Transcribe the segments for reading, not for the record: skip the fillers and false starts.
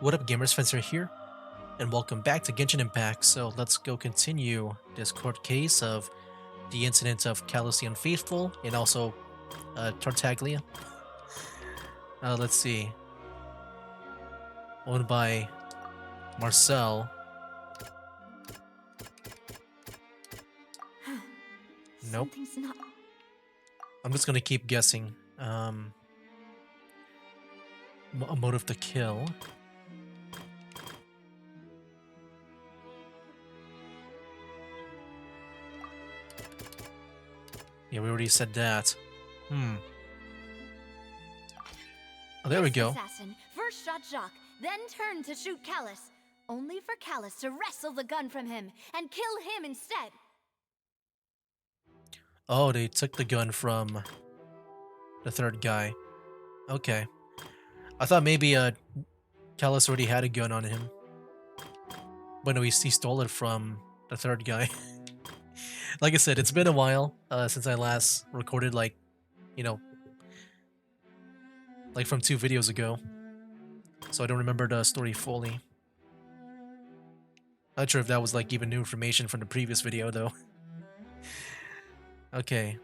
What up, gamers? Spencer here, and welcome back to Genshin Impact. So let's go continue this court case of the incident of Callus the Unfaithful and also Tartaglia. Let's see. Owned by Marcel. Nope. Something's not. I'm just gonna keep guessing. A motive to kill. Yeah, we already said that. Oh, there we go. Assassin first shot Jacques, then turned to shoot Callus, only for Callus to wrestle the gun from him and kill him instead. Oh, they took the gun from the third guy. Okay. I thought maybe Callus already had a gun on him. But no, he stole it from the third guy. Like I said, it's been a while since I last recorded, like from 2 videos ago. So I don't remember the story fully. Not sure if that was like even new information from the previous video though. Okay.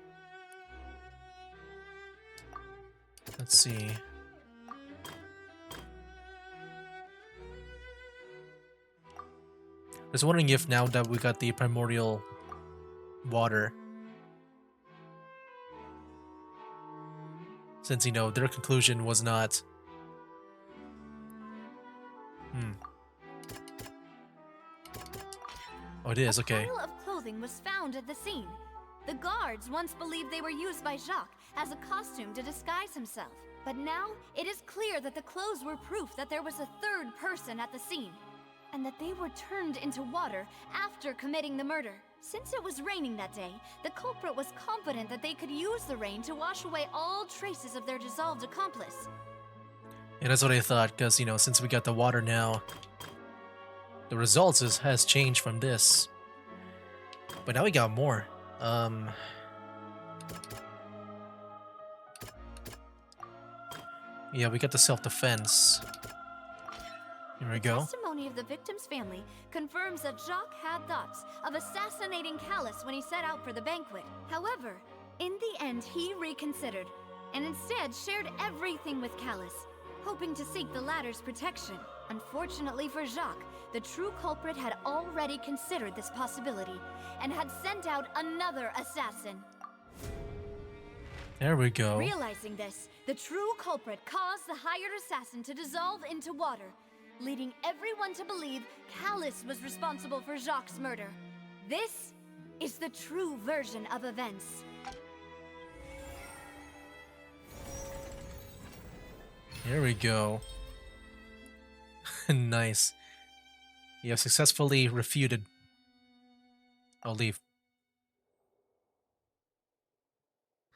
Let's see. I was wondering if now that we got the primordial water, since their conclusion was not Oh, it is. Okay. A pile of clothing was found at the scene. The guards once believed they were used by Jacques as a costume to disguise himself. But now, it is clear that the clothes were proof that there was a third person at the scene, and that they were turned into water after committing the murder. Since it was raining that day, the culprit was confident that they could use the rain to wash away all traces of their dissolved accomplice. Yeah, that's what I thought, because, since we got the water now, the results has changed from this. But now we got more. Yeah, we got the self-defense. Here we go. The testimony of the victim's family confirms that Jacques had thoughts of assassinating Callus when he set out for the banquet. However, in the end, he reconsidered, and instead shared everything with Callus, hoping to seek the latter's protection. Unfortunately for Jacques, the true culprit had already considered this possibility, and had sent out another assassin. There we go. Realizing this, the true culprit caused the hired assassin to dissolve into water, leading everyone to believe Callus was responsible for Jacques' murder. This is the true version of events. Here we go. Nice. You have successfully refuted. I'll leave.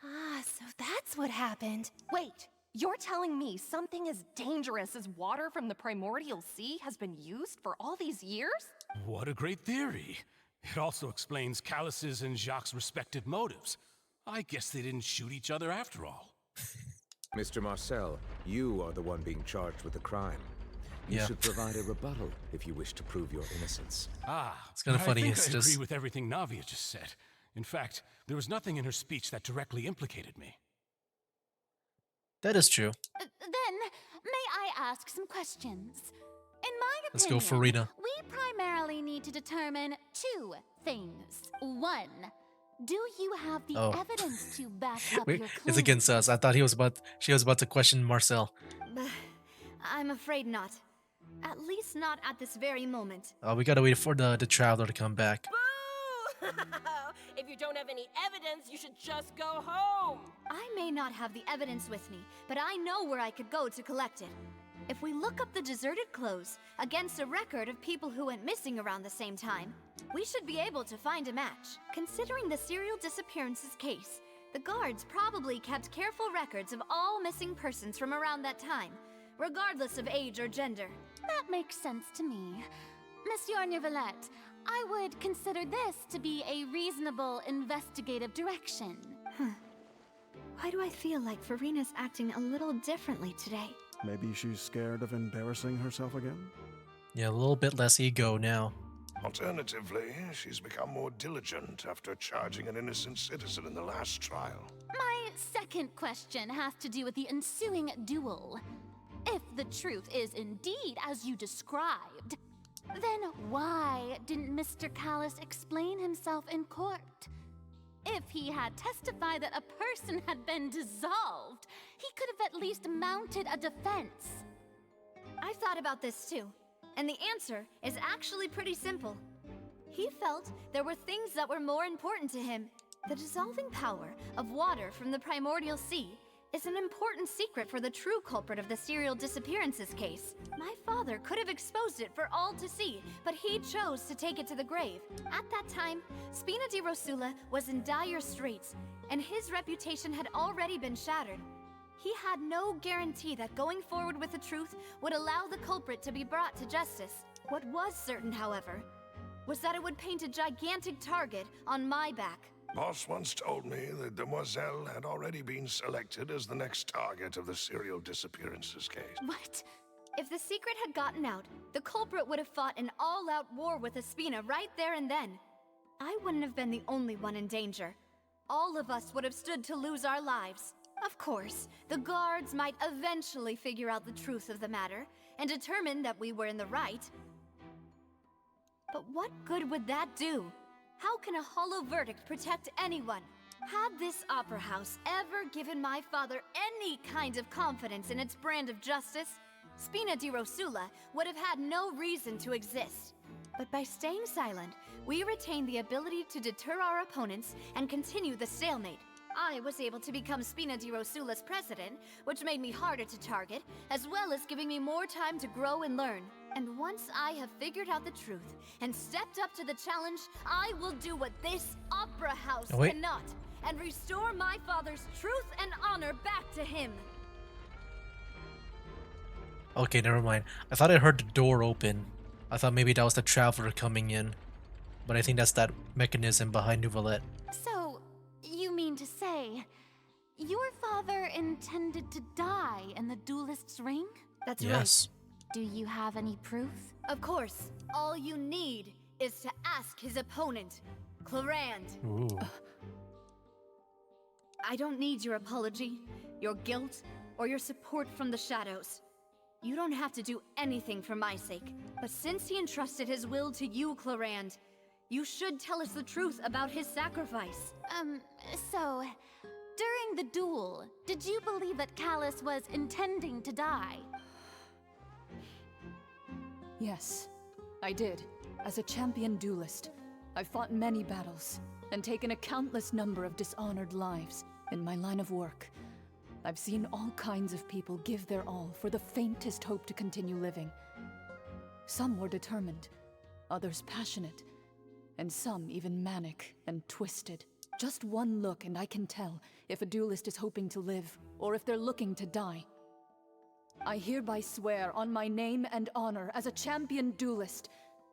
Ah, so that's what happened. Wait, you're telling me something as dangerous as water from the primordial sea has been used for all these years? What a great theory. It also explains Callus's and Jacques' respective motives. I guess they didn't shoot each other after all. Mr. Marcel, you are the one being charged with the crime. You should provide a rebuttal if you wish to prove your innocence. It's kind of funny. I It's think I just agree with everything Navia just said. In fact, there was nothing in her speech that directly implicated me. that is true. Then, may I ask some questions? In my opinion, Let's go, Farina. we primarily need to determine 2 things. 1, do you have the evidence to back up Wait, your claim? it's against us. I thought she was about to question Marcel. I'm afraid not. At least not at this very moment. We gotta wait for the traveler to come back. Boo! If you don't have any evidence, you should just go home. I may not have the evidence with me, but I know where I could go to collect it. If we look up the deserted clothes against a record of people who went missing around the same time, we should be able to find a match. Considering the serial disappearances case, the guards probably kept careful records of all missing persons from around that time, regardless of age or gender. That makes sense to me. Monsieur Neuvillette, I would consider this to be a reasonable investigative direction. Why do I feel like Farina's acting a little differently today? Maybe she's scared of embarrassing herself again? Yeah, a little bit less ego now. Alternatively, she's become more diligent after charging an innocent citizen in the last trial. My second question has to do with the ensuing duel. If the truth is indeed as you described, then why didn't Mr. Callus explain himself in court? If he had testified that a person had been dissolved, he could have at least mounted a defense. I thought about this too, and the answer is actually pretty simple. He felt there were things that were more important to him. The dissolving power of water from the primordial sea is an important secret for the true culprit of the serial disappearances case. My father could have exposed it for all to see, but he chose to take it to the grave. At that time, Spina di Rosula was in dire straits, and his reputation had already been shattered. He had no guarantee that going forward with the truth would allow the culprit to be brought to justice. What was certain, however, was that it would paint a gigantic target on my back. Boss once told me that Demoiselle had already been selected as the next target of the serial disappearances case. What? If the secret had gotten out, the culprit would have fought an all-out war with Espina right there and then. I wouldn't have been the only one in danger. All of us would have stood to lose our lives. Of course, the guards might eventually figure out the truth of the matter and determine that we were in the right. But what good would that do? How can a hollow verdict protect anyone? Had this opera house ever given my father any kind of confidence in its brand of justice, Spina di Rosula would have had no reason to exist. But by staying silent, we retained the ability to deter our opponents and continue the stalemate. I was able to become Spina di Rosula's president, which made me harder to target, as well as giving me more time to grow and learn. And once I have figured out the truth and stepped up to the challenge, I will do what this opera house cannot, and restore my father's truth and honor back to him. Okay, never mind. I thought I heard the door open. I thought maybe that was the traveler coming in. But I think that's that mechanism behind Nouvellette. So, you mean to say, your father intended to die in the duelist's ring? That's yes. right. Do you have any proof? Of course. All you need is to ask his opponent, Clarand. Ooh. I don't need your apology, your guilt, or your support from the shadows. You don't have to do anything for my sake. But since he entrusted his will to you, Clarand, you should tell us the truth about his sacrifice. So, during the duel, did you believe that Callus was intending to die? Yes, I did. As a champion duelist, I've fought many battles and taken a countless number of dishonored lives in my line of work. I've seen all kinds of people give their all for the faintest hope to continue living. Some were determined, others passionate, and some even manic and twisted. Just one look and I can tell if a duelist is hoping to live or if they're looking to die. I hereby swear on my name and honor as a champion duelist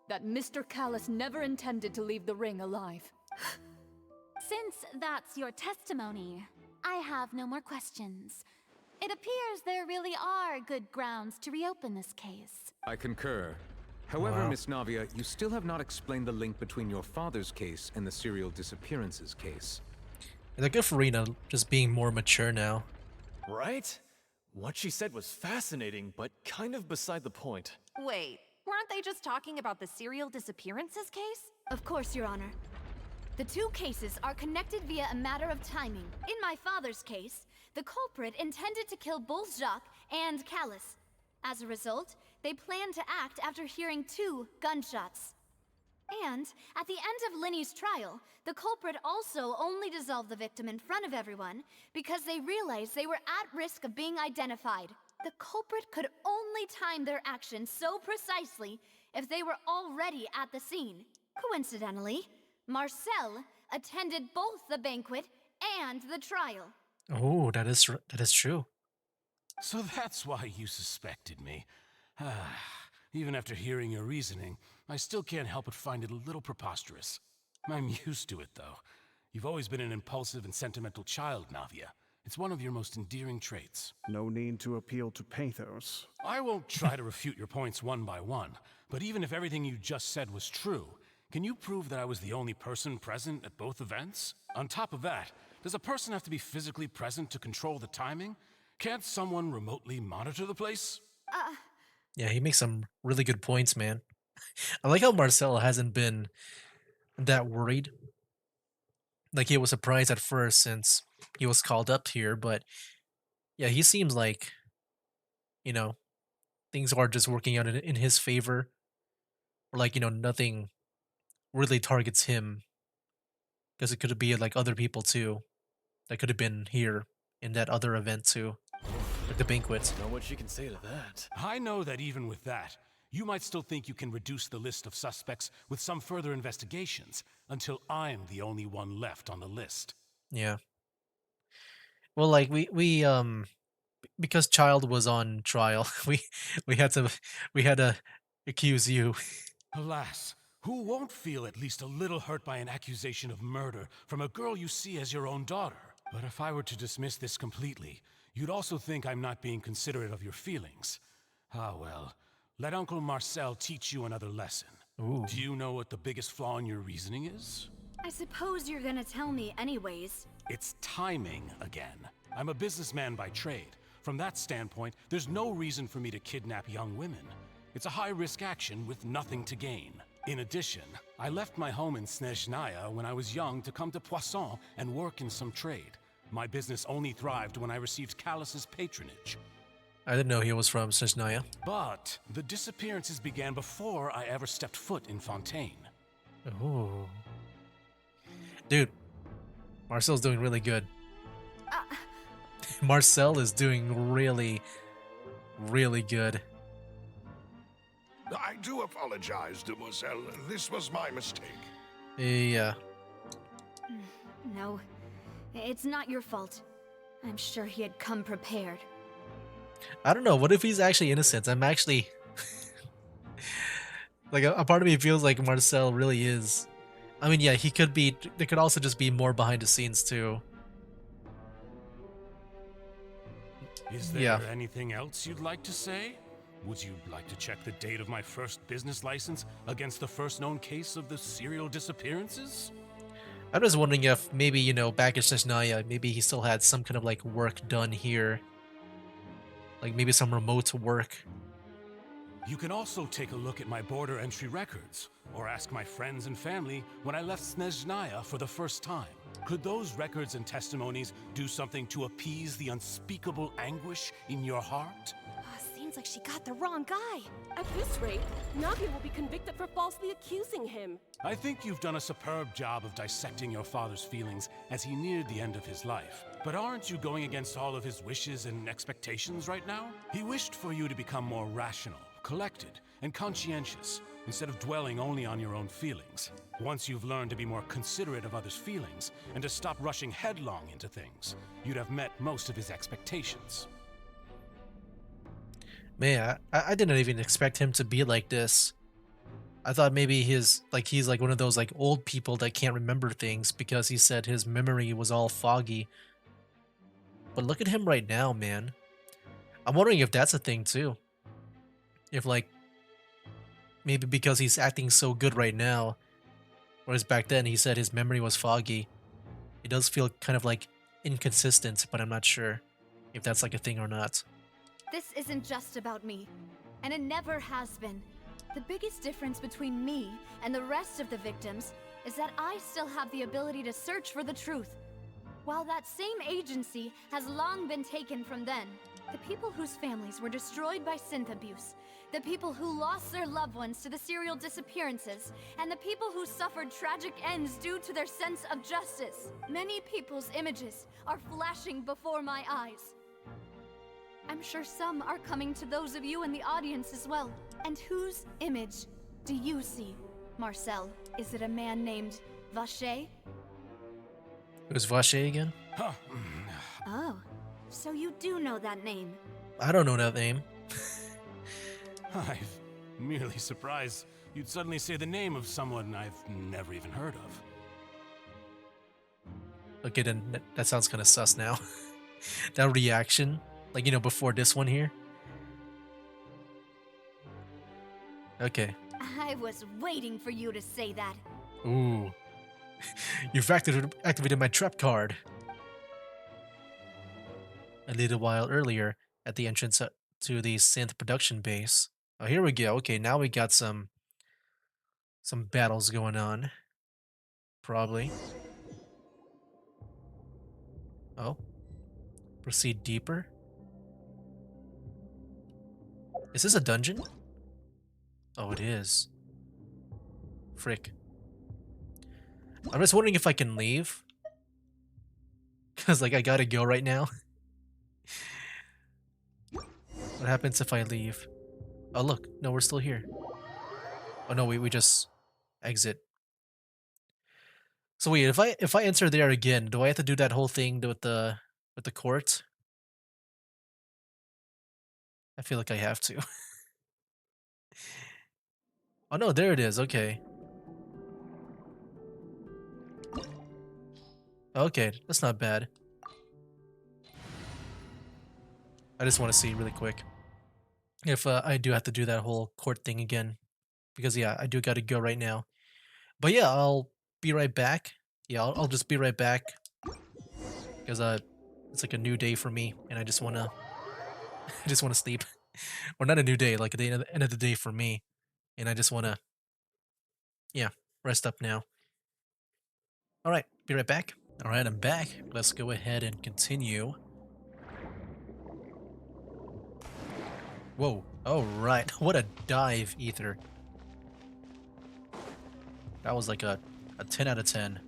that Mr. Callus never intended to leave the ring alive. Since that's your testimony, I have no more questions. It appears there really are good grounds to reopen this case. I concur. However, Miss Navia, you still have not explained the link between your father's case and the serial disappearances case. They're good for Rena, just being more mature now. Right? What she said was fascinating, but kind of beside the point. Wait, weren't they just talking about the serial disappearances case? Of course, Your Honor. The two cases are connected via a matter of timing. In my father's case, the culprit intended to kill both Jacques and Callus. As a result, they planned to act after hearing 2 gunshots. And at the end of Linny's trial, the culprit also only dissolved the victim in front of everyone because they realized they were at risk of being identified. The culprit could only time their actions so precisely if they were already at the scene. Coincidentally, Marcel attended both the banquet and the trial. Oh, that is true. So that's why you suspected me. Even after hearing your reasoning, I still can't help but find it a little preposterous. I'm used to it, though. You've always been an impulsive and sentimental child, Navia, It's one of your most endearing traits. No need to appeal to pathos. I won't try to refute your points one by one, but even if everything you just said was true, can you prove that I was the only person present at both events? On top of that, does a person have to be physically present to control the timing? Can't someone remotely monitor the place? Yeah, he makes some really good points, man. I like how Marcel hasn't been that worried. Like he was surprised at first since he was called up here, but yeah, he seems like, you know, things are just working out in his favor. Or like, nothing really targets him because it could be like other people too that could have been here in that other event too, like the banquet. Know what you can say to that. I know that even with that, you might still think you can reduce the list of suspects with some further investigations until I'm the only one left on the list. Yeah. Well, like because Child was on trial, we had to we had to accuse you. Alas, who won't feel at least a little hurt by an accusation of murder from a girl you see as your own daughter? But if I were to dismiss this completely, you'd also think I'm not being considerate of your feelings. Ah well, let Uncle Marcel teach you another lesson. Ooh. Do you know what the biggest flaw in your reasoning is? I suppose you're gonna tell me anyways. It's timing again. I'm a businessman by trade. From that standpoint, there's no reason for me to kidnap young women. It's a high-risk action with nothing to gain. In addition, I left my home in Snezhnaya when I was young to come to Poisson and work in some trade. My business only thrived when I received Callus's patronage. I didn't know he was from Snezhnaya. But the disappearances began before I ever stepped foot in Fontaine. Ooh. Dude, Marcel's doing really good. Marcel is doing really, really good. I do apologize, demoiselle. This was my mistake. Yeah. No, it's not your fault. I'm sure he had come prepared. I don't know. What if he's actually innocent? I'm actually like a part of me feels like Marcel really is. I mean, yeah, he could be. There could also just be more behind the scenes too. Is there Yeah. anything else you'd like to say? Would you like to check the date of my first business license against the first known case of the serial disappearances? I'm just wondering if maybe, back in Snezhnaya, maybe he still had some kind of like work done here. Like maybe some remote work. You can also take a look at my border entry records, or ask my friends and family when I left Snezhnaya for the first time. Could those records and testimonies do something to appease the unspeakable anguish in your heart? Seems like she got the wrong guy. At this rate, Navia will be convicted for falsely accusing him. I think you've done a superb job of dissecting your father's feelings as he neared the end of his life. But aren't you going against all of his wishes and expectations right now? He wished for you to become more rational, collected, and conscientious, instead of dwelling only on your own feelings. Once you've learned to be more considerate of others' feelings, and to stop rushing headlong into things, you'd have met most of his expectations. Man, I didn't even expect him to be like this. I thought maybe he's like one of those like old people that can't remember things because he said his memory was all foggy. But look at him right now, man. I'm wondering if that's a thing too. If like maybe because he's acting so good right now, whereas back then he said his memory was foggy. It does feel kind of like inconsistent, but I'm not sure if that's like a thing or not. This isn't just about me, and it never has been. The biggest difference between me and the rest of the victims is that I still have the ability to search for the truth. While that same agency has long been taken from them, the people whose families were destroyed by synth abuse, the people who lost their loved ones to the serial disappearances, and the people who suffered tragic ends due to their sense of justice. Many people's images are flashing before my eyes. I'm sure some are coming to those of you in the audience as well. And whose image do you see, Marcel? Is it a man named Vacher? Who's Vacher again? Huh. Oh, so you do know that name. I don't know that name. I'm merely surprised you'd suddenly say the name of someone I've never even heard of. Okay, then that sounds kind of sus now. that reaction, like, you know, before this one here. Okay. I was waiting for you to say that. Ooh. You've activated my trap card. A little while earlier, at the entrance to the synth production base. Oh, here we go. Okay, now we got some battles going on. Probably. Oh. Proceed deeper. Is this a dungeon? Oh, it is. Frick. I'm just wondering if I can leave. Because, like, I gotta go right now. What happens if I leave? Oh, look. No, we're still here. Oh, no, we just exit. So wait, if I enter there again, do I have to do that whole thing with the court? I feel like I have to. Oh no, there it is. Okay. Okay, that's not bad. I just want to see really quick if I do have to do that whole court thing again, because yeah, I do got to go right now. But yeah, I'll be right back. Yeah, I'll just be right back because it's like a new day for me, and I just wanna I just wanna sleep, or not a new day, like the end of the day for me, and I just wanna yeah rest up now. All right, be right back. All right, I'm back. Let's go ahead and continue. Whoa. All right. What a dive, Ether. That was like a 10 out of 10.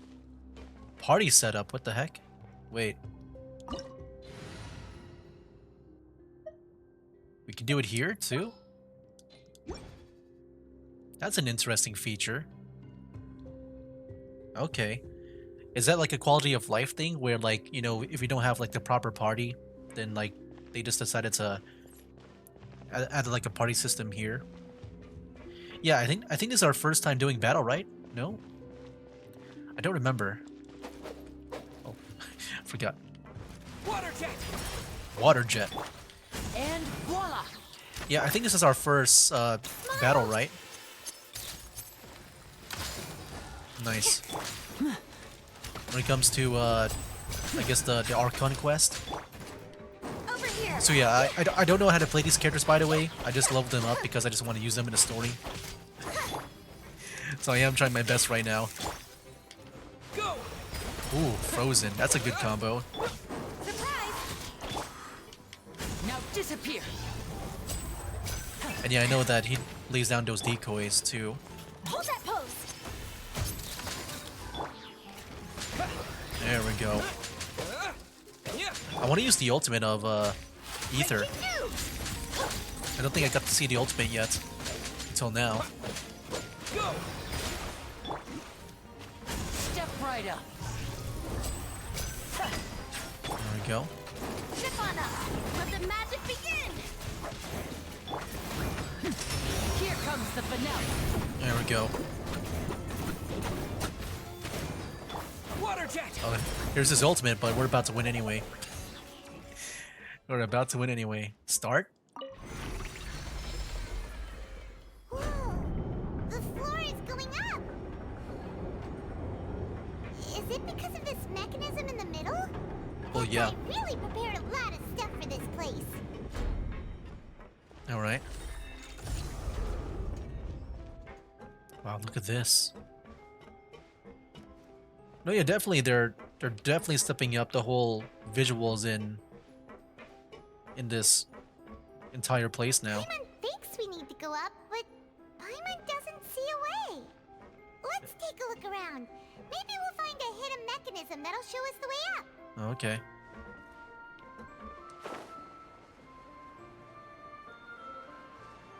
Party setup. What the heck? Wait. We can do it here, too? That's an interesting feature. Okay. Is that like a quality of life thing where, like, you know, if you don't have like the proper party, then like they just decided to add like a party system here? Yeah, I think this is our first time doing battle, right? No? I don't remember. Oh, forgot. Water jet! Water jet. And voila! Yeah, I think this is our first battle, right? Nice. When it comes to, I guess the Archon quest. Over here. So yeah, I don't know how to play these characters, by the way. I just leveled them up because I just want to use them in the story. So I am trying my best right now. Go! Ooh, Frozen. That's a good combo. Surprise! Now disappear! And yeah, I know that he lays down those decoys too. Hold that pose! There we go. I want to use the ultimate of Ether. I don't think I got to see the ultimate yet. Until now. Go! Step right up. There we go. Zip on up! Let the magic begin! Here comes the finale. There we go. Water jet! Oh, here's his ultimate, but we're about to win anyway. We're about to win anyway. Start? Whoa! The floor is going up! Is it because of this mechanism in the middle? Well, yeah. I really prepared a lot of stuff for this place. Alright. Wow, look at this. No, yeah, definitely they're definitely stepping up the whole visuals in this entire place now. Paimon thinks we need to go up, but Paimon doesn't see a way. Let's take a look around. Maybe we'll find a hidden mechanism that'll show us the way up. Okay.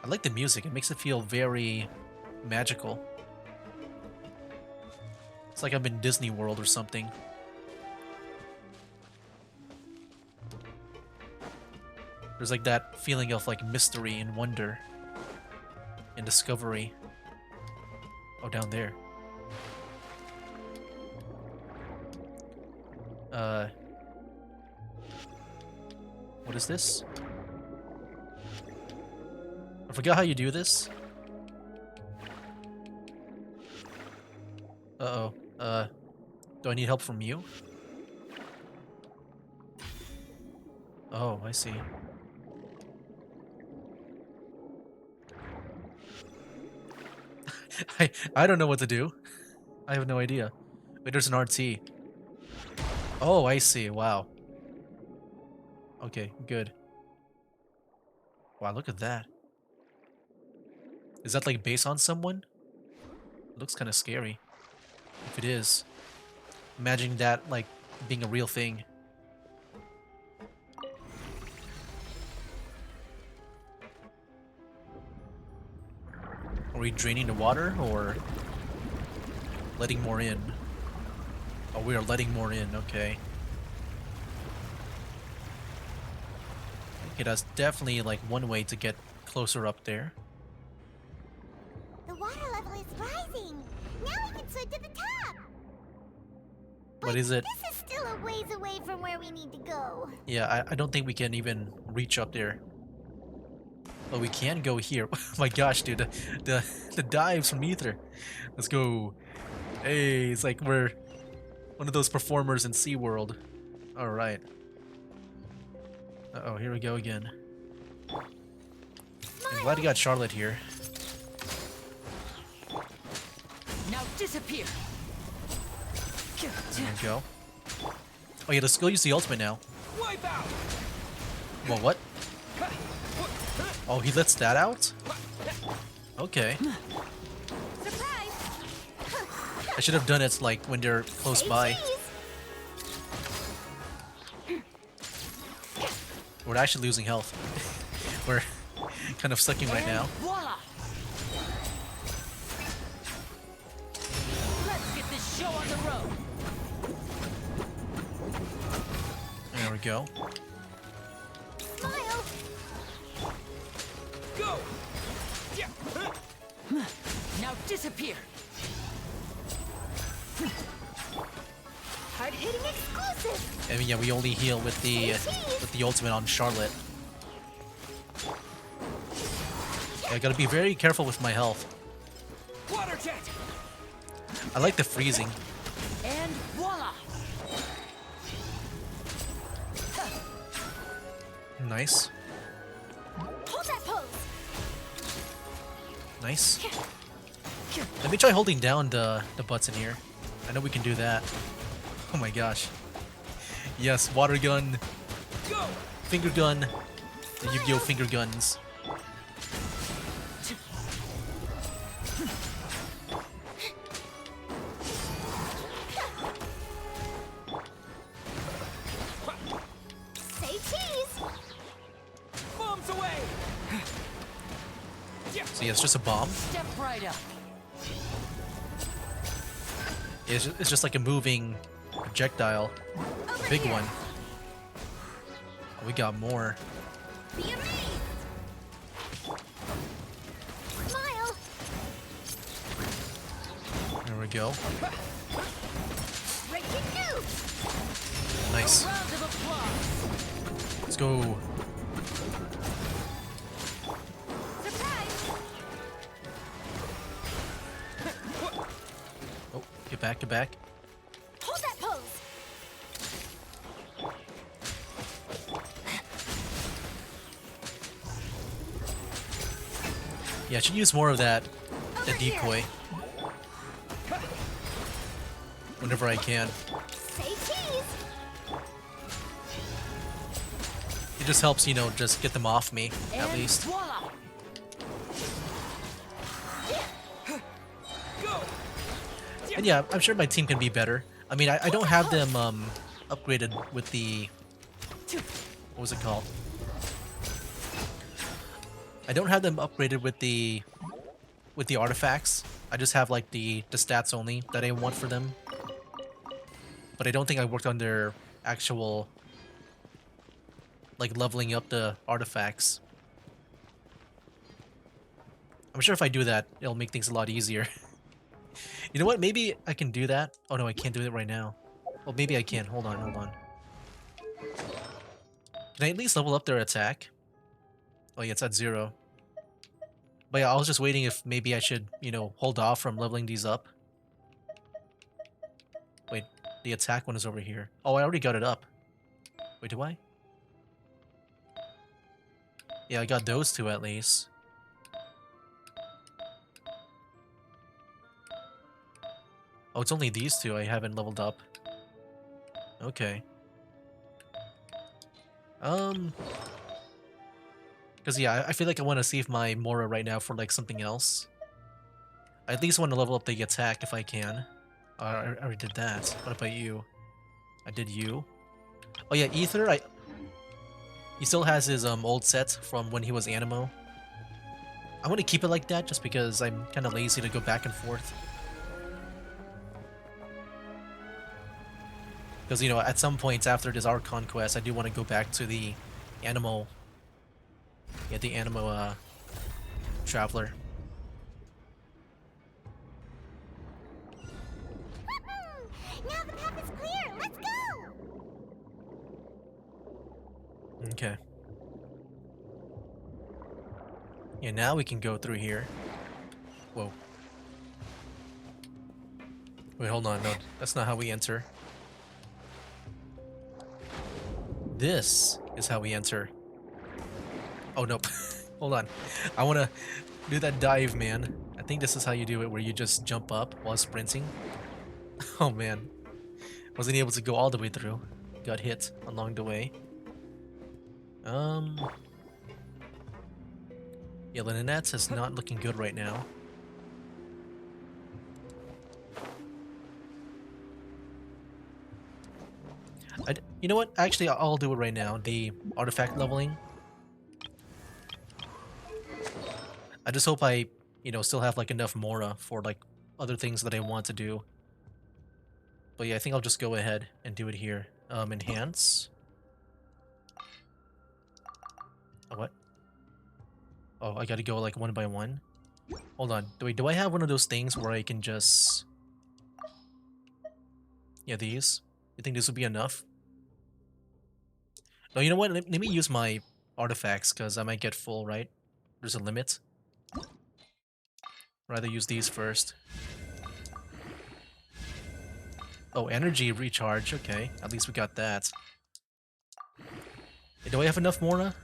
I like the music. It makes it feel very magical. It's like I'm in Disney World or something. There's like that feeling of like mystery and wonder and discovery. Oh, down there. What is this? I forgot how you do this. Uh-oh. Do I need help from you? Oh, I see. I don't know what to do. I have no idea. Wait, there's an RT. Oh, I see. Wow. Okay, good. Wow, look at that. Is that like based on someone? It looks kind of scary. If it is. Imagining that like being a real thing. Are we draining the water or letting more in? Oh, we are letting more in, okay. Okay, that's definitely like one way to get closer up there. The water level is rising. Now we can swim to the top. But is it? This is still a ways away from where we need to go. Yeah, I don't think we can even reach up there. But we can go here. Oh my gosh, dude, the dives from Ether. Let's go. Hey, it's like we're one of those performers in SeaWorld. All right. Uh-oh, here we go again. I'm glad you got Charlotte here. Now disappear. There we go. Oh yeah, let's go use the ultimate now. Wipe out. Well, what? Oh, he lets that out? Okay. Surprise! I should have done it like when they're close by. We're actually losing health. We're kind of sucking right now. Voila. Let's get this show on the road. There we go. Smile! Go. Now disappear. Hard hitting exclusive! I mean, yeah, we only heal with the ultimate on Charlotte. Yeah, I gotta be very careful with my health. Water jet. I like the freezing. And voila. Nice. Hold that pose! Nice. Let me try holding down the butts in here. I know we can do that. Oh my gosh. Yes, water gun. Go. Finger gun. The Yu-Gi-Oh! Finger guns. Say cheese! Bombs away. So yeah, it's just a bomb. Step right up. It's just like a moving projectile. Big one. Oh, we got more. Be amazed! Smile! There we go. Breaking news! Nice. Round of applause. Let's go. Surprise! Oh, get back, get back. Hold that pose! Yeah, I should use more of that, the Over here. decoy. Whenever I can. Say cheese! It just helps, you know, just get them off me, at And least. voila. Go. And yeah, I'm sure my team can be better. I mean, I don't have them upgraded with the... What was it called? I don't have them upgraded with the artifacts. I just have like the stats only that I want for them. But I don't think I worked on their actual like leveling up the artifacts. I'm sure if I do that, it'll make things a lot easier. You know what? Maybe I can do that. Oh no, I can't do it right now. Well, maybe I can. Hold on, hold on. Can I at least level up their attack? Oh yeah, it's at 0. But yeah, I was just waiting if maybe I should, you know, hold off from leveling these up. Wait, the attack one is over here. Oh, I already got it up. Wait, do I? Yeah, I got those two at least. Oh, it's only these two I haven't leveled up. Okay. Because yeah, I feel like I want to save my Mora right now for like something else. I at least want to level up the attack if I can. I already did that. What about you? I did you. Oh yeah, Ether, he still has his old set from when he was Animo. I want to keep it like that just because I'm kind of lazy to go back and forth. Because, you know, at some points after this Archon quest, I do want to go back to the Animo. Yeah, the Animo Traveler. Now the path is clear. Let's go. Okay. Yeah, now we can go through here. Whoa. Wait, hold on. No, that's not how we enter. This is how we enter. Oh, nope. Hold on. I want to do that dive, man. I think this is how you do it, where you just jump up while sprinting. Oh, man. Wasn't able to go all the way through. Got hit along the way. Yeah, Linenets is not looking good right now. You know what? Actually, I'll do it right now. The artifact leveling. I just hope I, you know, still have like enough Mora for like other things that I want to do. But yeah, I think I'll just go ahead and do it here. Enhance. Oh, what? Oh, I gotta go like one by one. Hold on. Do I have one of those things where I can just... Yeah, these? You think this would be enough? No, you know what? Let me use my artifacts, because I might get full, right? There's a limit. Rather use these first. Oh, energy recharge. Okay, at least we got that. Hey, do I have enough Mora?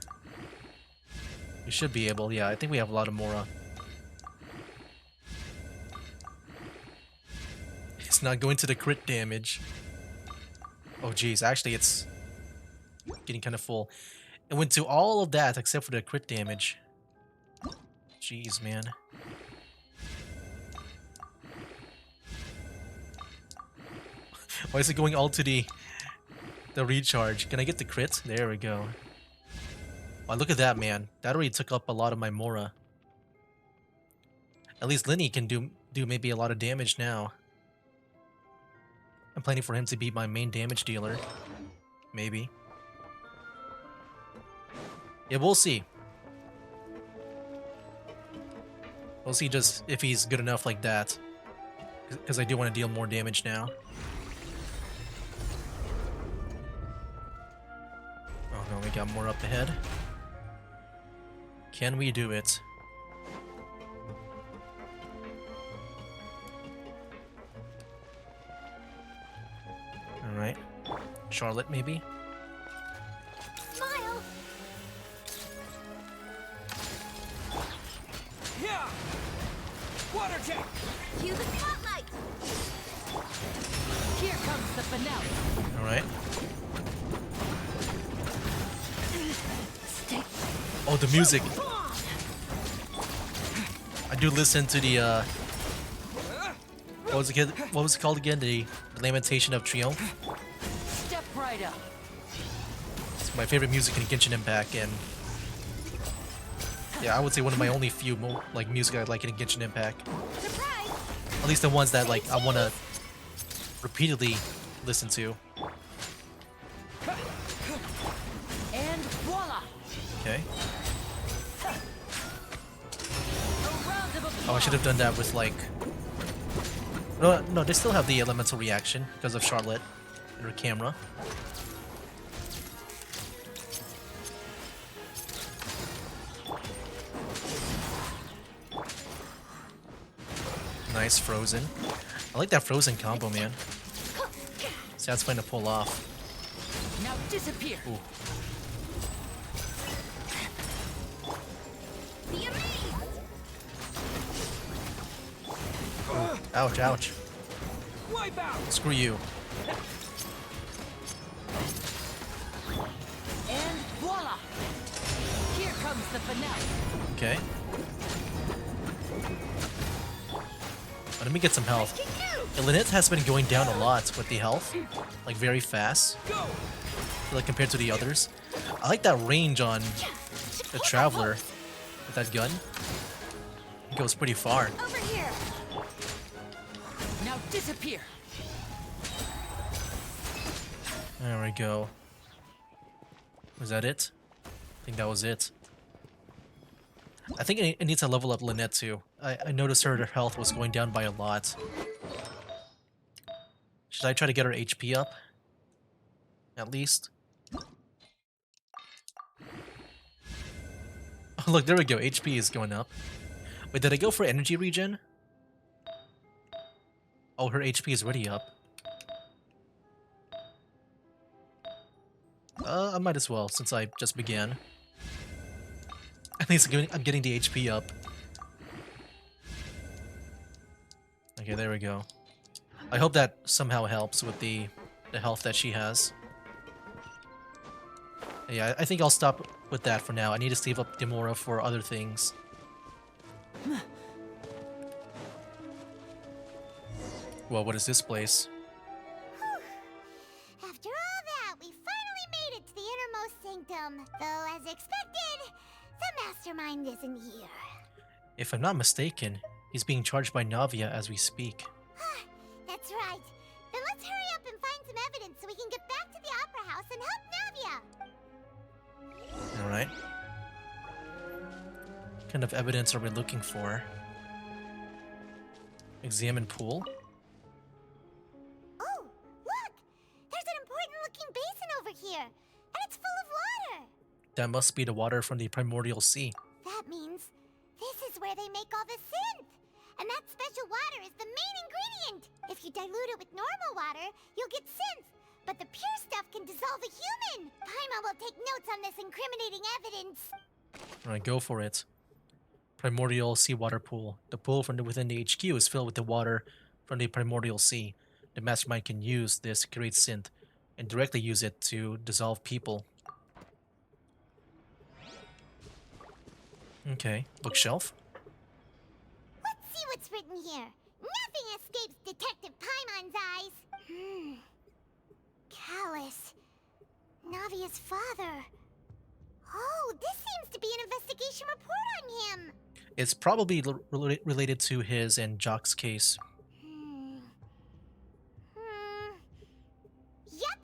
We should be able. Yeah, I think we have a lot of Mora. It's not going to the crit damage. Oh, geez. Actually, it's getting kind of full. It went to all of that except for the crit damage. Jeez, man. Why is it going all to the recharge? Can I get the crit? There we go. Wow, look at that, man. That already took up a lot of my Mora. At least Linny can do maybe a lot of damage now. I'm planning for him to be my main damage dealer. Maybe. Yeah, we'll see. We'll see just if he's good enough like that. Because I do want to deal more damage now. Oh no, we got more up ahead. Can we do it? Alright. Charlotte, maybe? Smile. Yeah. Water jet. Cue the spotlight. Here comes the finale. Alright. Oh, the music. I do listen to the, what was it called again? The Lamentation of Triumph? Step right up. It's my favorite music in Genshin Impact, and yeah, I would say one of my only few like music I like in Genshin Impact. Surprise. At least the ones that like I want to repeatedly listen to. And voila. Okay. Oh, I should have done that with like... No, they still have the elemental reaction because of Charlotte and her camera. Nice frozen. I like that frozen combo, man. See, that's fun to pull off. Now disappear. Ooh. Ouch, ouch. Wipe out. Screw you. And voila! Here comes the finale. Okay. Let me get some health. Yeah, Lynette has been going down a lot with the health. Like, very fast. Like, compared to the others. I like that range on the Traveler with that gun. It goes pretty far. Over here. Now disappear. There we go. Was that it? I think that was it. I think it needs to level up Lynette too. I noticed her health was going down by a lot. Should I try to get her HP up? At least? Oh, look, there we go. HP is going up. Wait, did I go for energy regen? Oh, her HP is already up. I might as well, since I just began. At least I'm getting the HP up. Okay, there we go. I hope that somehow helps with the health that she has. Yeah, I think I'll stop with that for now. I need to save up Demora for other things. Well, what is this place? After all that, we finally made it to the innermost sanctum. Though, as expected, the mastermind isn't here. If I'm not mistaken, he's being charged by Navia as we speak. That's right. Then let's hurry up and find some evidence so we can get back to the Opera House and help Navia. Alright. What kind of evidence are we looking for? Examine pool? Oh, look! There's an important-looking basin over here, and it's full of water. That must be the water from the primordial sea. That means this is where they make all the synth. And that special water is the main ingredient. If you dilute it with normal water, you'll get synth. But the pure stuff can dissolve a human. Paimon will take notes on this incriminating evidence. Alright, go for it. Primordial seawater pool. The pool from within the HQ is filled with the water from the primordial sea. The mastermind can use this to create synth and directly use it to dissolve people. Okay, bookshelf. Let's see what's written here. Nothing escapes Detective Paimon's eyes. Callus. Navia's father. Oh, this seems to be an investigation report on him. It's probably related to his and Jock's case. Yep,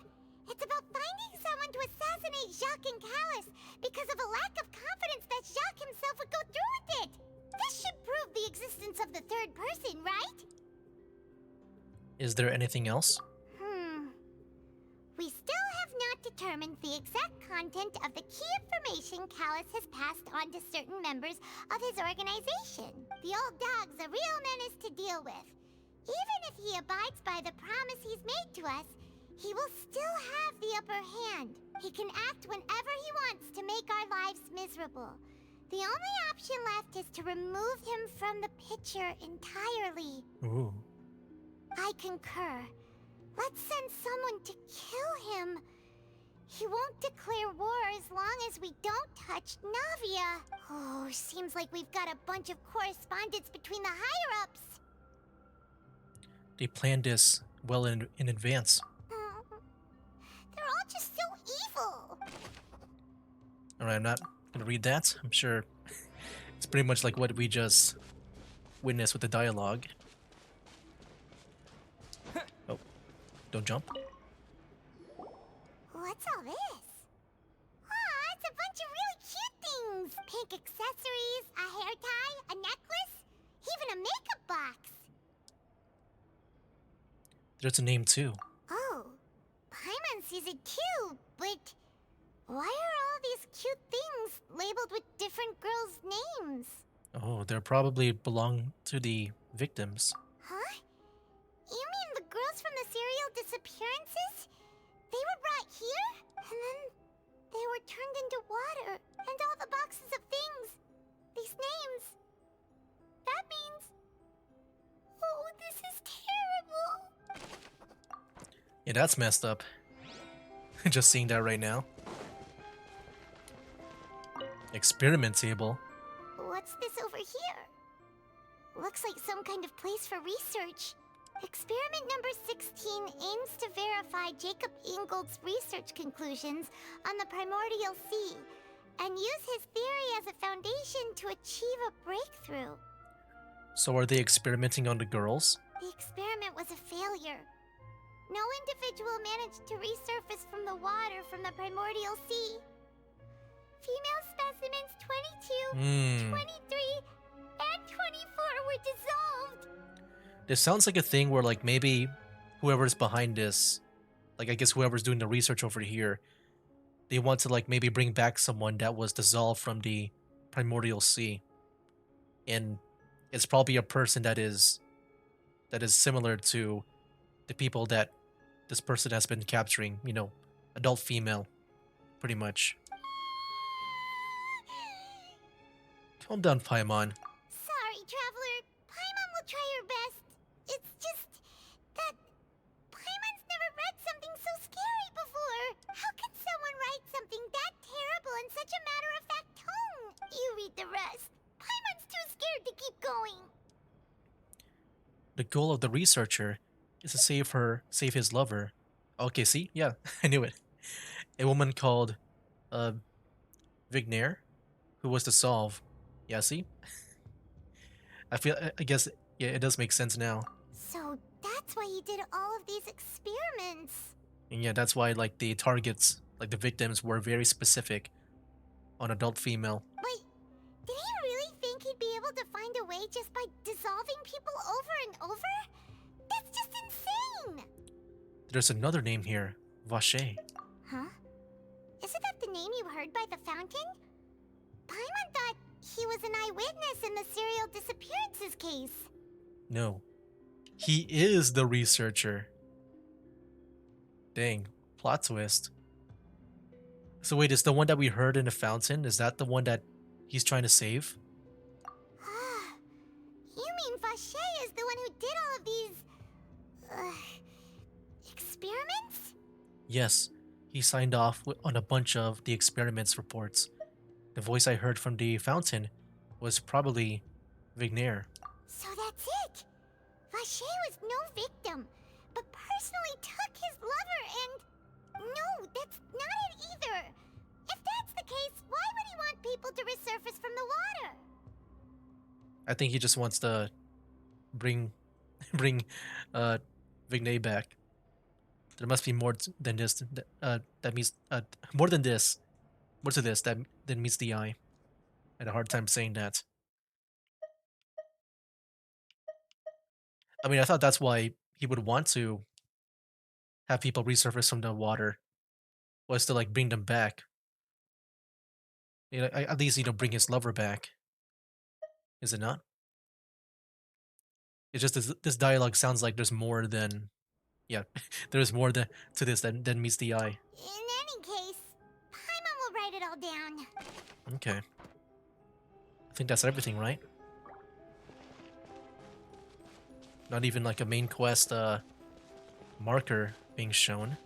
it's about finding someone to assassinate Jacques and Callus because of a lack of confidence that Jacques himself would go through with it. This should prove the existence of the third person, right? Is there anything else? We still have not determined the exact content of the key information Callus has passed on to certain members of his organization. The old dog's a real menace to deal with. Even if he abides by the promise he's made to us, he will still have the upper hand. He can act whenever he wants to make our lives miserable. The only option left is to remove him from the picture entirely. Ooh. I concur. Let's send someone to kill him. He won't declare war as long as we don't touch Navia. Oh, seems like we've got a bunch of correspondence between the higher-ups. They planned this well in advance. They're all just so evil. Alright, I'm not gonna read that. I'm sure it's pretty much like what we just witnessed with the dialogue. Oh, don't jump. What's all this? Aw, it's a bunch of really cute things. Pink accessories, a hair tie, a necklace, even a makeup box. There's a name too. Oh, Paimon sees it too, but why are all these cute things labeled with different girls' names? Oh, they probably belong to the victims. materials from the serial disappearances? They were brought here, and then they were turned into water. And all the boxes of things. These names. That means... Oh, this is terrible. Yeah, that's messed up. Just seeing that right now. Experiment table. What's this over here? Looks like some kind of place for research. Experiment number 16 aims to verify Jacob Ingold's research conclusions on the primordial sea and use his theory as a foundation to achieve a breakthrough. So are they experimenting on the girls? The experiment was a failure. No individual managed to resurface from the water from the primordial sea. Female specimens 22, 23, and 24 were dissolved. This sounds like a thing where, like, maybe whoever's behind this, like, I guess whoever's doing the research over here, they want to, like, maybe bring back someone that was dissolved from the primordial sea. And it's probably a person that is similar to the people that this person has been capturing, you know, adult female, pretty much. Calm down, Paimon. Sorry, Traveler. Paimon will try her best. It's just that Paimon's never read something so scary before. How could someone write something that terrible in such a matter-of-fact tone? You read the rest. Paimon's too scared to keep going. The goal of the researcher is to save his lover. Okay, see? Yeah, I knew it. A woman called Vignair, who was to solve. Yeah, see? I guess, yeah, it does make sense now. So that's why he did all of these experiments. And yeah, that's why, like, the targets, like the victims, were very specific on adult female. Wait, did he really think he'd be able to find a way just by dissolving people over and over? That's just insane! There's another name here, Vache. Huh? Isn't that the name you heard by the fountain? Paimon thought he was an eyewitness in the serial disappearances case. No. He is the researcher. Dang, plot twist. So wait, is the one that we heard in the fountain, is that the one that he's trying to save? You mean Vache is the one who did all of these... experiments? Yes, he signed off on a bunch of the experiments reports. The voice I heard from the fountain was probably Vignair. So that's it! Vache was no victim, but personally took his lover and... No, that's not it either! If that's the case, why would he want people to resurface from the water? I think he just wants to bring Vignair back. There must be more than this. That means more than this. More to this than meets the eye. I had a hard time saying that. I mean, I thought that's why he would want to have people resurface from the water, was to, like, bring them back. You know, at least, you know, bring his lover back. Is it not? It's just this dialogue sounds like there's more than, yeah, there's more to this than meets the eye. In any case, Paimon will write it all down. Okay. I think that's everything, right? Not even like a main quest marker being shown.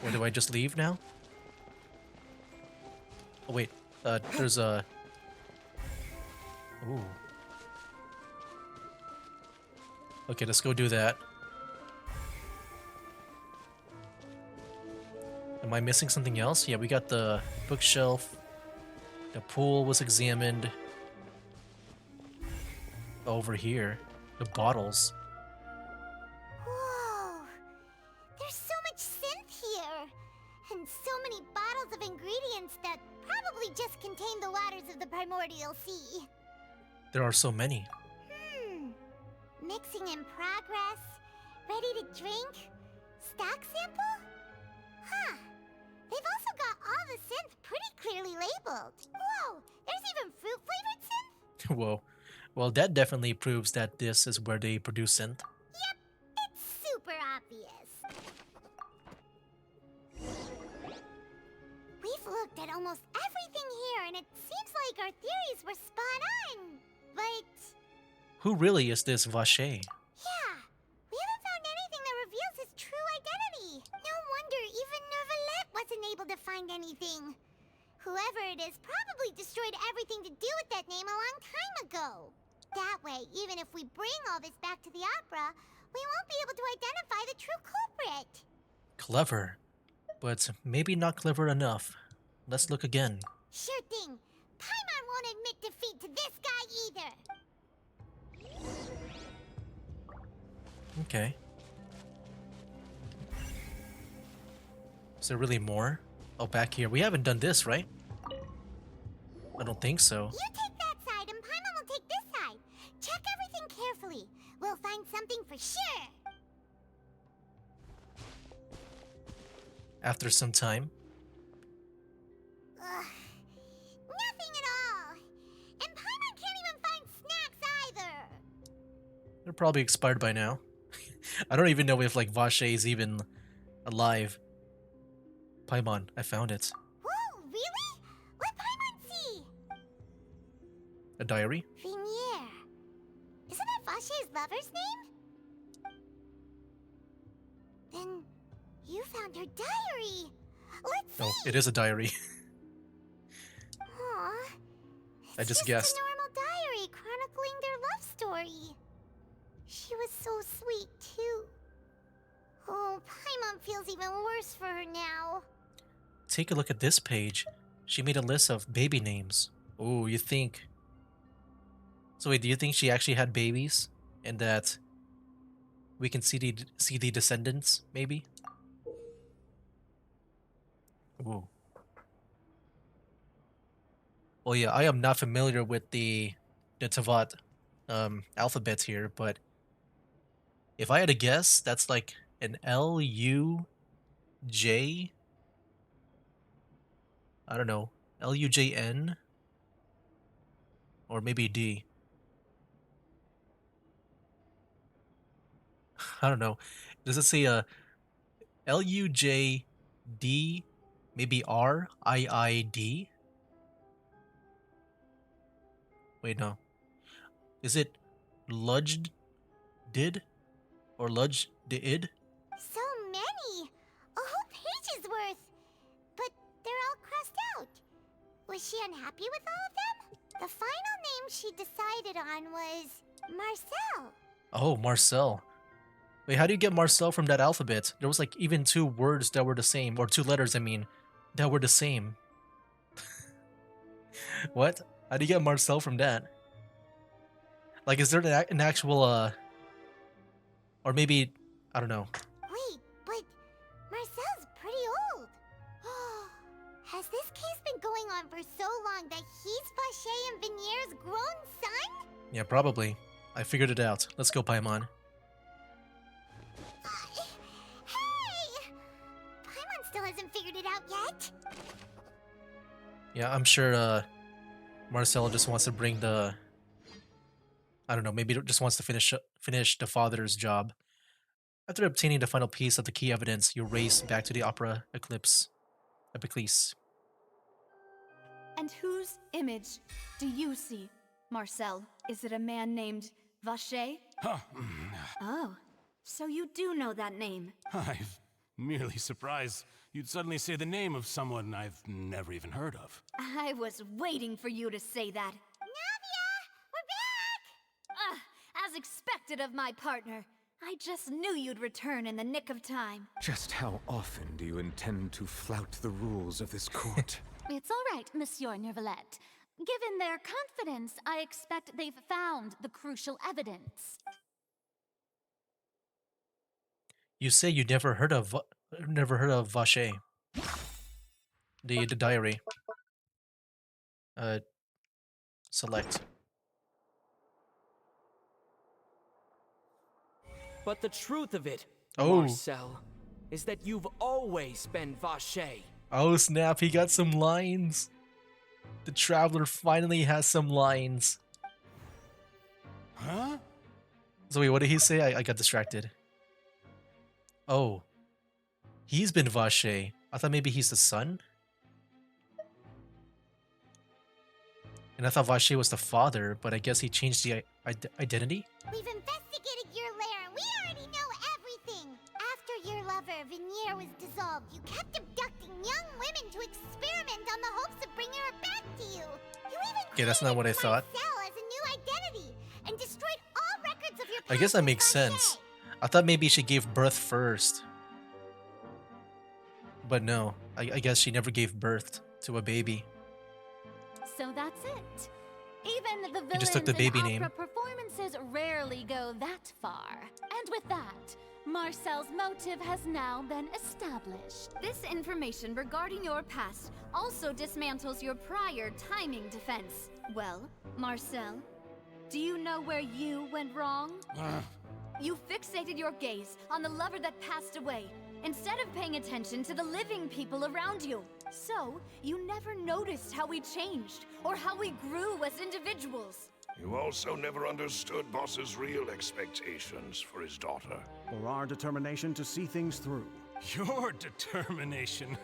Or do I just leave now? Oh wait, there's a... Ooh. Okay, let's go do that. Am I missing something else? Yeah, we got the bookshelf. The pool was examined. Over here, the bottles. Whoa! There's so much synth here! And so many bottles of ingredients that probably just contain the waters of the primordial sea. There are so many. Mixing in progress, ready to drink, stock sample? Huh. They've also got all the synth pretty clearly labeled. Whoa, there's even fruit-flavored synth? Whoa. Well, that definitely proves that this is where they produce synth. almost everything here, and it seems like our theories were spot on. But Who really is this Vache? yeah, we haven't found anything that reveals his true identity. No wonder even Nervalette wasn't able to find anything. Whoever it is probably destroyed everything to do with that name a long time ago. That way, even if we bring all this back to the opera, we won't be able to identify the true culprit. Clever, but maybe not clever enough. Let's look again. Sure thing. Paimon won't admit defeat to this guy either. Okay. Is there really more? Oh, back here. We haven't done this, right? I don't think so. You take that side and Paimon will take this side. Check everything carefully. We'll find something for sure. After some time. Ugh. Nothing at all. And Paimon can't even find snacks either. They're probably expired by now. I don't even know if like Vache is even alive. Paimon, I found it. Whoa, really? What Paimon see? A diary? Vinier. Isn't that Vache's lover's name? Then you found her diary. Let's see. Oh, it is a diary. Aw. I just It's guessed. a normal diary chronicling their love story. She was so sweet, too. Oh, Paimon feels even worse for her now. Take a look at this page. She made a list of baby names. Oh, you think... So wait, do you think she actually had babies? And that we can see the descendants, maybe? Ooh. Oh yeah, I am not familiar with the Tevat alphabet here, but if I had to guess, that's like an L-U-J... I don't know, L-U-J-N? Or maybe D. I don't know. Does it say L-U-J-D, maybe R-I-I-D? Wait, no. Is it Ludged did? Or Ludge did? So many! A whole page's worth! But they're all crossed out. Was she unhappy with all of them? The final name she decided on was Marcel. Oh, Marcel. Wait, how do you get Marcel from that alphabet? There was like even 2 words that were the same, or 2 letters, I mean, that were the same. What? How do you get Marcel from that? Like, is there an actual, or maybe, I don't know. Wait, but Marcel's pretty old. Has this case been going on for so long that he's Vache and Vinier's grown son? Yeah, probably. I figured it out. Let's go, Paimon. Hey! Paimon still hasn't figured it out yet. Yeah, I'm sure, Marcel just wants to bring the... I don't know, maybe just wants to finish the father's job. After obtaining the final piece of the key evidence, you race back to the Opera Eclipse. Epiclese. And whose image do you see, Marcel? Is it a man named Vache? Oh, so you do know that name. I'm merely surprised you'd suddenly say the name of someone I've never even heard of. I was waiting for you to say that. Navia! We're back! As expected of my partner. I just knew you'd return in the nick of time. Just how often do you intend to flout the rules of this court? It's all right, Monsieur Nervalette. Given their confidence, I expect they've found the crucial evidence. You say you never heard of Vache. The diary. Select. But the truth of it, Oh. Marcel, is that you've always been Vache. Oh snap, he got some lines. The Traveler finally has some lines. Huh? So wait, what did he say? I got distracted. Oh. He's been Vache. I thought maybe he's the son? And I thought Vache was the father, but I guess he changed the identity? We've investigated your lair. We already know everything. After your lover, Vinier, was dissolved, you kept abducting young women to experiment on the hopes of bringing her back to you. You even Okay, that's not what I thought. Marcel as a new identity and destroyed all records of your I guess that past makes with sense. Vache. I thought maybe she gave birth first. But no, I guess she never gave birth to a baby. So that's it. Even the He just took villains the baby in name. opera performances rarely go that far. And with that, Marcel's motive has now been established. This information regarding your past also dismantles your prior timing defense. Well, Marcel, do you know where you went wrong? You fixated your gaze on the lover that passed away, instead of paying attention to the living people around you. So, you never noticed how we changed, or how we grew as individuals. You also never understood Boss's real expectations for his daughter. Or our determination to see things through. Your determination.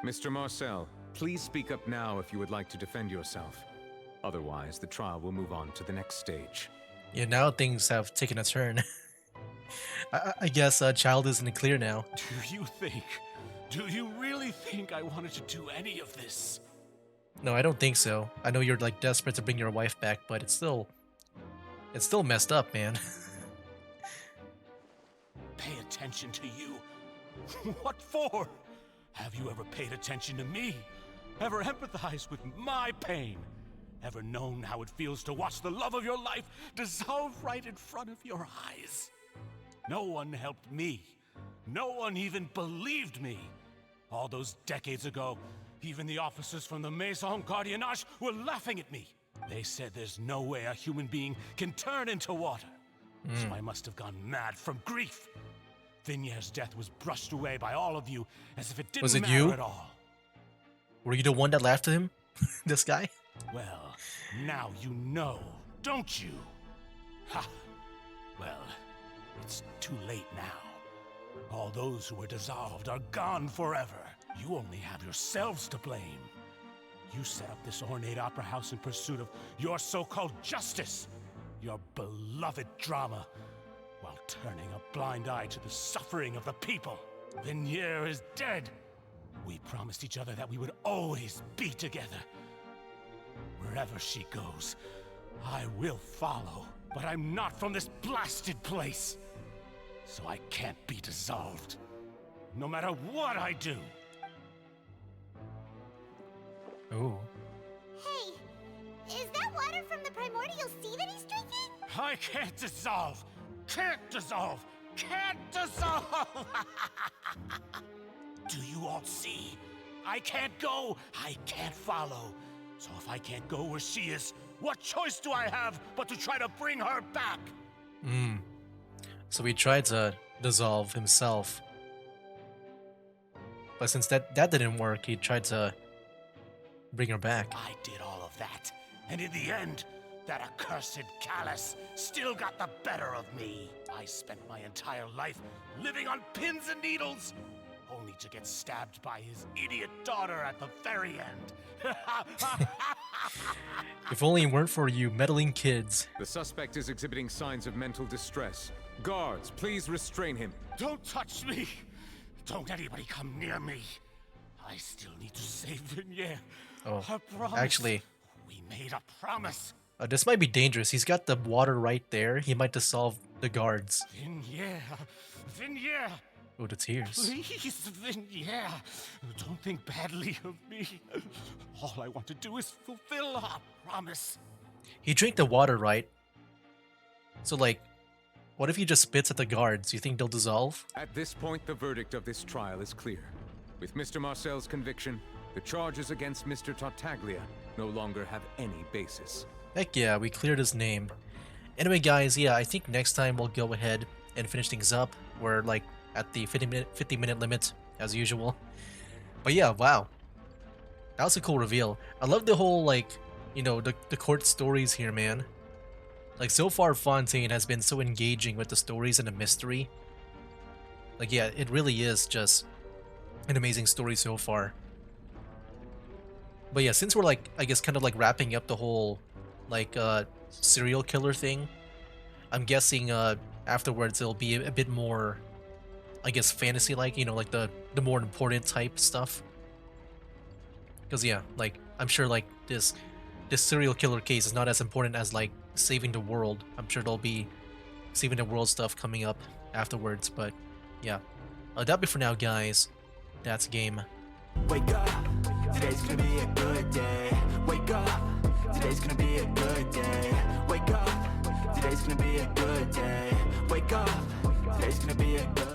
Mr. Marcel, please speak up now if you would like to defend yourself. Otherwise, the trial will move on to the next stage. Yeah, now things have taken a turn. I guess Child isn't clear now. Do you really think I wanted to do any of this? No, I don't think so. I know you're like desperate to bring your wife back, but it's still messed up, man. Pay attention to you? What for? Have you ever paid attention to me? Ever empathized with my pain? Ever known how it feels to watch the love of your life dissolve right in front of your eyes? No one helped me. No one even believed me. All those decades ago, even the officers from the Maison Gardiennage were laughing at me. They said there's no way a human being can turn into water. So I must have gone mad from grief. Vinier's death was brushed away by all of you as if it didn't Was it matter you? at all. Were you the one that laughed at him? This guy? Well, now you know, don't you? Ha! Well, it's too late now. All those who were dissolved are gone forever. You only have yourselves to blame. You set up this ornate opera house in pursuit of your so-called justice, your beloved drama, while turning a blind eye to the suffering of the people. Vinier is dead. We promised each other that we would always be together. Wherever she goes, I will follow. But I'm not from this blasted place. So I can't be dissolved. No matter what I do. Ooh. Hey, is that water from the primordial sea that he's drinking? I can't dissolve. Can't dissolve. Can't dissolve. Do you all see? I can't go. I can't follow. So if I can't go where she is, what choice do I have but to try to bring her back? So he tried to dissolve himself. But since that didn't work, he tried to bring her back. I did all of that. And in the end, that accursed Callus still got the better of me. I spent my entire life living on pins and needles, only to get stabbed by his idiot daughter at the very end. If only it weren't for you meddling kids. The suspect is exhibiting signs of mental distress. Guards, please restrain him. Don't touch me! Don't anybody come near me. I still need to save Vinier. Oh, A promise. actually, We made a promise. this might be dangerous. He's got the water right there. He might dissolve the guards. Vinier. Vinier. Oh, the tears. Please, Vinier. Don't think badly of me. All I want to do is fulfill our promise. He drank the water, right? So, like, what if he just spits at the guards? You think they'll dissolve? At this point, the verdict of this trial is clear. With Mr. Marcel's conviction, the charges against Mr. Tartaglia no longer have any basis. Heck yeah, we cleared his name. Anyway, guys, yeah, I think next time we'll go ahead and finish things up. We're, like, at the 50-minute limit, as usual. But yeah, wow. That was a cool reveal. I love the whole, like, you know, the court stories here, man. Like, so far, Fontaine has been so engaging with the stories and the mystery. Like, yeah, it really is just an amazing story so far. But yeah, since we're like, I guess kind of like wrapping up the whole like serial killer thing, I'm guessing afterwards it'll be a bit more, I guess, fantasy like, you know, like the more important type stuff. Because yeah, like I'm sure like this serial killer case is not as important as like saving the world. I'm sure there'll be saving the world stuff coming up afterwards, but yeah. That'll be for now, guys. That's game. Wake up, today's gonna be a good day. Wake up, today's gonna be a good day. Wake up, today's gonna be a good day. Wake up, today's gonna be a good